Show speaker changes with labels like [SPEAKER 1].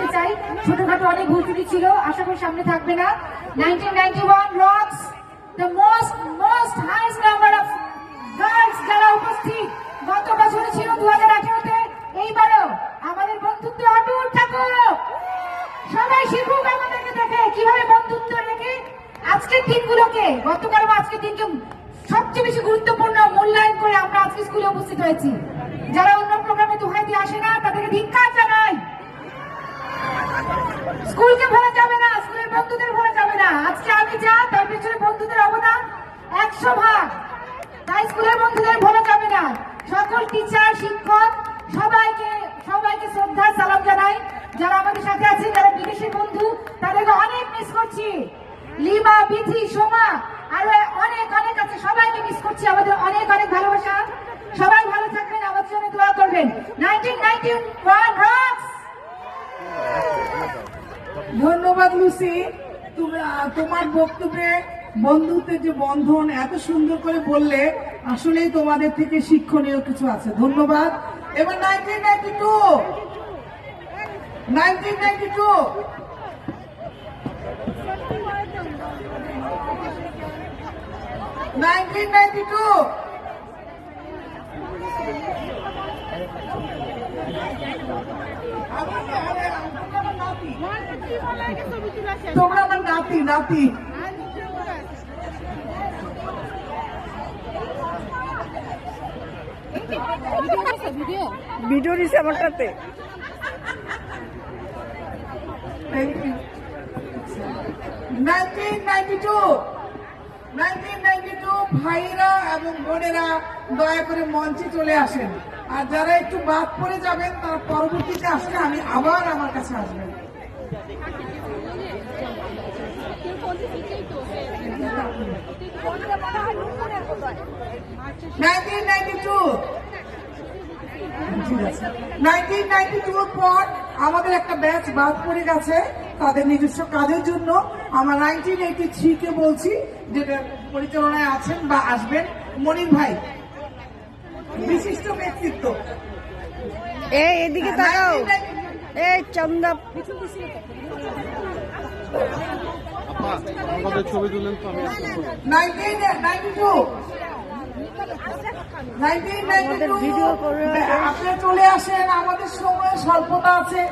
[SPEAKER 1] করতে চাই। ছোটখাটো অনেক ভুল ত্রুটি ছিল, আশা করি সামনে থাকবে না। 1991 rocks the most highest number of girls যারা উপস্থিত। গত বছরে ছিল 2018-তে, এইবারও আমাদের বন্ধুত্ব অটুট থাকুক। সবাই শিখুক আমাদেরকে দেখে কিভাবে বন্ধুত্ব রেখে আজকের দিনগুলোকে, গতকাল আজকের দিনকে সবচেয়ে বেশি গুরুত্বপূর্ণ মূল্যায়ন করে আমরা আজকে স্কুলে উপস্থিত হয়েছি। যারা অন্য প্রোগ্রামে দোহাই দিয়ে আসে না তাদেরকে ধিক্কার জানাই। স্কুলকে ভোলা যাবে না, স্কুলের বন্ধুদের ভোলা যাবে না। আজকে আমি যা, তার পেছনে বন্ধুদের অবদান 100 ভাগ। তাই স্কুলের বন্ধুদের ভোলা যাবে না। সকল টিচার, শিক্ষক সবাইকে শ্রদ্ধা সালাম জানাই। যারা আমাদের সাথে আছে, যারা বিদেশি বন্ধু, তাদেরকে অনেক মিস করছি। লিমা, বিথি, সোমা আরো অনেক আছে, সবাইকে মিস করছি। আমাদের অনেক ভালোবাসা। সবাই ভালো থাকবেন, আমার জন্য দোয়া করবেন। 1991 রক্স।
[SPEAKER 2] ধন্যবাদ লুসি, তোমার বক্তব্যে বন্ধুত্বের যে বন্ধন এত সুন্দর করে বললে, আসলেই তোমাদের থেকে শিক্ষণীয় কিছু আছে। ধন্যবাদ। এবার 1992 তোমরা আমার নাতি ভিডিও দিছে আমারটাতে। Thank you. 1992 ভাইরা এবং বোনেরা দয়া করে মঞ্চে চলে আসেন। আর যারা একটু বাদ পড়ে যাবেন তারা পরবর্তীতে আসলে আমি আবার আমার কাছে আসবেন। 1992 পর আমাদের একটা ব্যাচ বাদ পড়ে গেছে তাদের নিজস্ব কাজের জন্য। আমরা 1983 কে বলছি, যেটা পরিচালনায় আছেন বা আসবেন মনির ভাই, বিশিষ্ট ব্যক্তিত্ব।
[SPEAKER 3] এদিকে তাকাও, এই চন্দা
[SPEAKER 4] আমাদের ছবি তুলেন তো। আমি
[SPEAKER 2] 1992 আপনারা চলে আসেন, আমাদের সময় স্বল্পতা আছে।